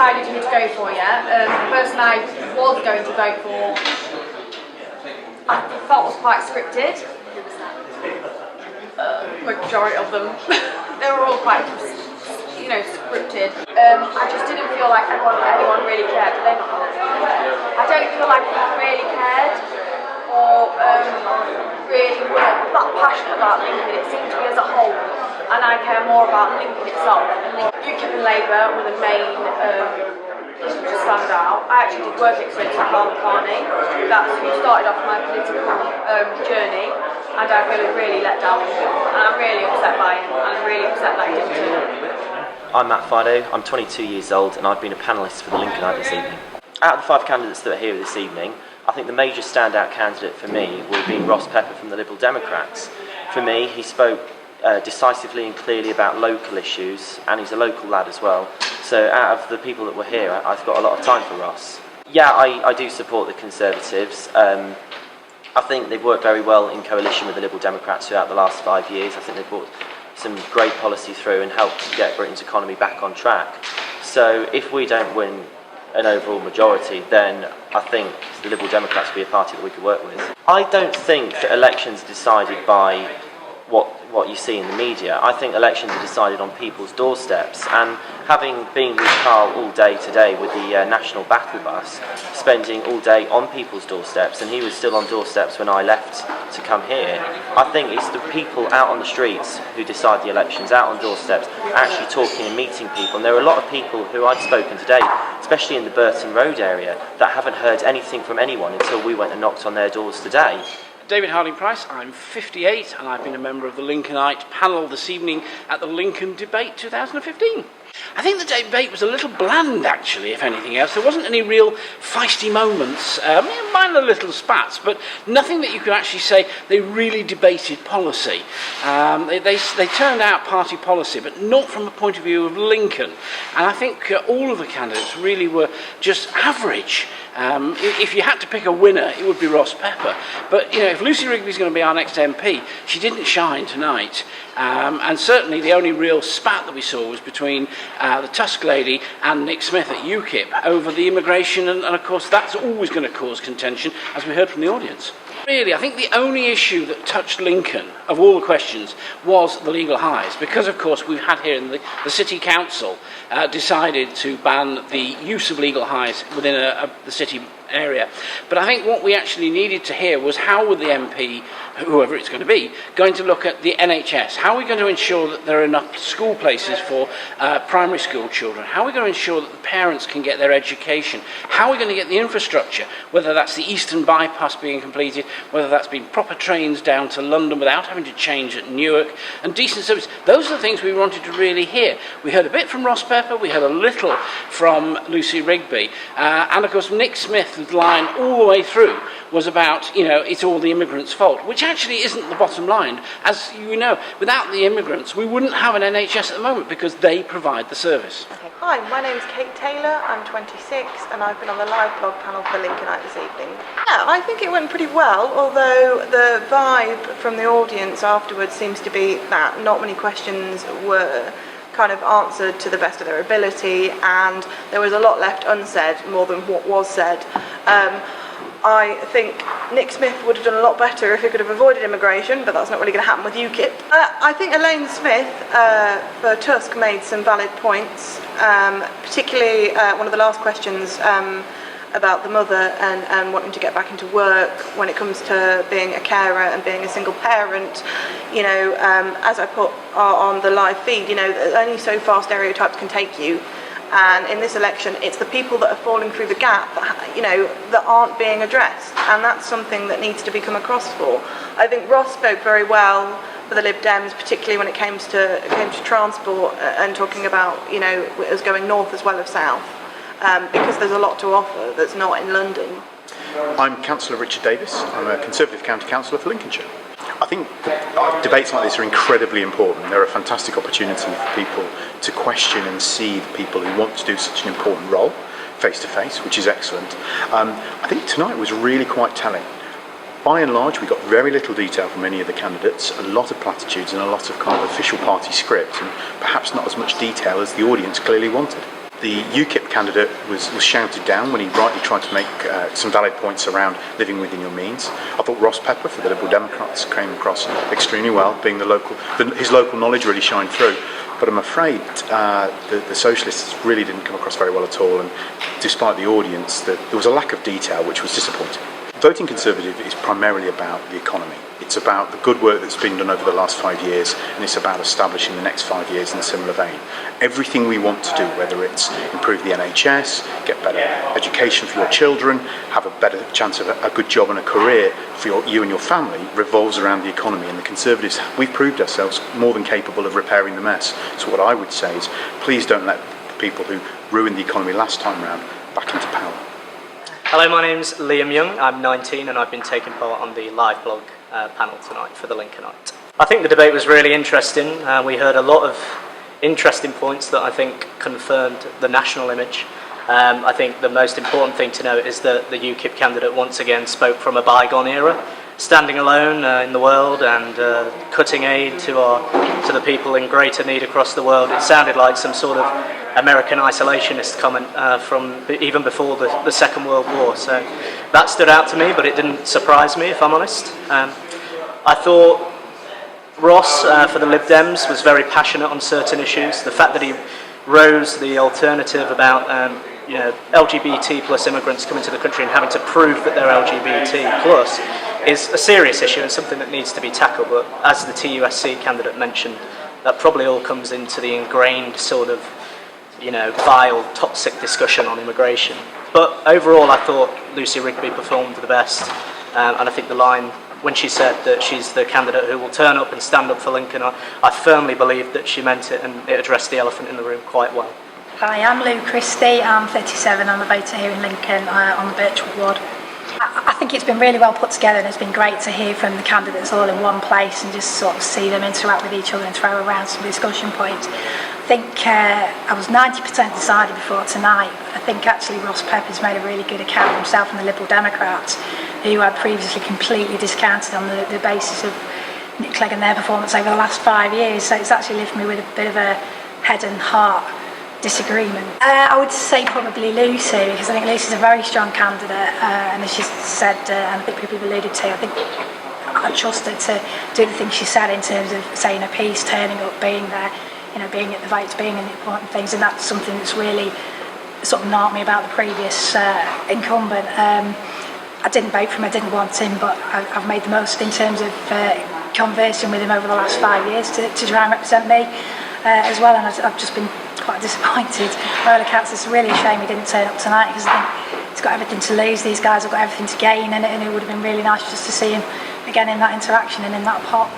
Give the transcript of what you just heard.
decided who to go for yet. The person I was going to vote for, I felt was quite scripted. Who was that? Majority of them. They were all quite, scripted. I just didn't feel like anyone really cared. Did they not? I don't feel like people really cared or really were that passionate about Lincoln. It seemed to be as a whole, and I care more about Lincoln itself. UKIP and Labour were the main issues to stand out. I actually did work experience with Harvey. That's who started off my political journey, and I feel really let down with him, and I'm really upset by him, and I'm really upset that he didn't turn up. I'm Fido, I'm 22 years old and I've been a panellist for the Lincolnite this evening. Out of the 5 candidates that are here this evening, I think the major standout candidate for me would have been Ross Pepper from the Liberal Democrats. For me, he spoke decisively and clearly about local issues, and he's a local lad as well. So out of the people that were here, I've got a lot of time for Ross. Yeah, I do support the Conservatives. I think they've worked very well in coalition with the Liberal Democrats throughout the last 5 years. I think they've brought some great policy through and helped get Britain's economy back on track. So if we don't win an overall majority, then I think the Liberal Democrats would be a party that we could work with. I don't think that elections are decided by what you see in the media. I think elections are decided on people's doorsteps, and having been with Carl all day today with the National Battle Bus, spending all day on people's doorsteps, and he was still on doorsteps when I left to come here, I think it's the people out on the streets who decide the elections, out on doorsteps, actually talking and meeting people. And there are a lot of people who I've spoken today, especially in the Burton Road area, that haven't heard anything from anyone until we went and knocked on their doors today. David Harding-Price, I'm 58 and I've been a member of the Lincolnite panel this evening at the Lincoln Debate 2015. I think the debate was a little bland, actually, if anything else. There wasn't any real feisty moments, minor little spats, but nothing that you could actually say they really debated policy. They turned out party policy, but not from a point of view of Lincoln. And I think all of the candidates really were just average. If you had to pick a winner, it would be Ross Pepper. But, if Lucy Rigby's going to be our next MP, she didn't shine tonight. And certainly the only real spat that we saw was between the Tusk lady and Nick Smith at UKIP over the immigration, and of course that's always going to cause contention, as we heard from the audience. Really, I think the only issue that touched Lincoln, of all the questions, was the legal highs, because of course we've had here in the City Council decided to ban the use of legal highs within the city area. But I think what we actually needed to hear was how would the MP, whoever it's going to be, going to look at the NHS? How are we going to ensure that there are enough school places for primary school children? How are we going to ensure that the parents can get their education? How are we going to get the infrastructure, whether that's the Eastern Bypass being completed, whether that's been proper trains down to London without having to change at Newark, and decent service? Those are the things we wanted to really hear. We heard a bit from Ross Pepper, we heard a little from Lucy Rigby, and of course Nick Smith's line all the way through was about, it's all the immigrants' fault, which actually isn't the bottom line. As you know, without the immigrants, we wouldn't have an NHS at the moment because they provide the service. Okay. Hi, my name's Kate Taylor, I'm 26 and I've been on the live blog panel for Lincolnite this evening. Yeah, I think it went pretty well, although the vibe from the audience afterwards seems to be that not many questions were kind of answered to the best of their ability, and there was a lot left unsaid, more than what was said. I think Nick Smith would have done a lot better if he could have avoided immigration, but that's not really going to happen with UKIP. I think Elaine Smith for Tusk made some valid points, particularly one of the last questions about the mother and wanting to get back into work when it comes to being a carer and being a single parent. As I put on the live feed, only so far stereotypes can take you. And in this election, it's the people that are falling through the gap that aren't being addressed. And that's something that needs to be come across for. I think Ross spoke very well for the Lib Dems, particularly when it came to transport and talking about, us going north as well as south. Because there's a lot to offer that's not in London. I'm Councillor Richard Davis. I'm a Conservative County Councillor for Lincolnshire. I think debates like this are incredibly important. They're a fantastic opportunity for people to question and see the people who want to do such an important role face to face, which is excellent. I think tonight was really quite telling. By and large, we got very little detail from any of the candidates, a lot of platitudes and a lot of kind of official party script, and perhaps not as much detail as the audience clearly wanted. The UKIP candidate was shouted down when he rightly tried to make some valid points around living within your means. I thought Ross Pepper for the Liberal Democrats came across extremely well, being his local knowledge really shined through. But I'm afraid the Socialists really didn't come across very well at all, and despite the audience, there was a lack of detail which was disappointing. Voting Conservative is primarily about the economy. It's about the good work that's been done over the last 5 years, and it's about establishing the next 5 years in a similar vein. Everything we want to do, whether it's improve the NHS, get better education for your children, have a better chance of a good job and a career for you and your family, revolves around the economy. And the Conservatives, we've proved ourselves more than capable of repairing the mess. So what I would say is, please don't let the people who ruined the economy last time round back into power. Hello, my name's Liam Young. I'm 19 and I've been taking part on the live blog panel tonight for the Lincolnite. I think the debate was really interesting. We heard a lot of interesting points that I think confirmed the national image. I think the most important thing to note is that the UKIP candidate once again spoke from a bygone era, standing alone in the world and cutting aid to the people in greater need across the world. It sounded like some sort of American isolationist comment from even before the Second World War. So that stood out to me, but it didn't surprise me, if I'm honest. I thought Ross, for the Lib Dems, was very passionate on certain issues. The fact that he rose the alternative about LGBT plus immigrants coming to the country and having to prove that they're LGBT plus is a serious issue and something that needs to be tackled. But as the TUSC candidate mentioned, that probably all comes into the ingrained sort of vile, toxic discussion on immigration. But overall, I thought Lucy Rigby performed the best, and I think the line when she said that she's the candidate who will turn up and stand up for Lincoln, I firmly believe that she meant it, and it addressed the elephant in the room quite well. Hi, I'm Lou Christie. I'm 37. I'm a voter here in Lincoln on the Birchwood ward. I think it's been really well put together, and it's been great to hear from the candidates all in one place and just sort of see them interact with each other and throw around some discussion points. I think I was 90% decided before tonight. I think actually Ross Pepper's made a really good account of himself and the Liberal Democrats, who I'd previously completely discounted on the basis of Nick Clegg and their performance over the last 5 years. So it's actually left me with a bit of a head and heart disagreement. I would say probably Lucy, because I think Lucy's a very strong candidate, and as she said, and I think people have alluded to, I think I trust her to do the things she said in terms of saying a piece, turning up, being there, being at the votes, being in the important things, and that's something that's really sort of knocked me about the previous incumbent. I didn't vote for him, I didn't want him, but I've made the most in terms of conversing with him over the last 5 years to try and represent me as well, and I've just been quite disappointed. By all accounts, it's really a shame he didn't turn up tonight, because I think he's got everything to lose. These guys have got everything to gain, and it would have been really nice just to see him again in that interaction and in that pot.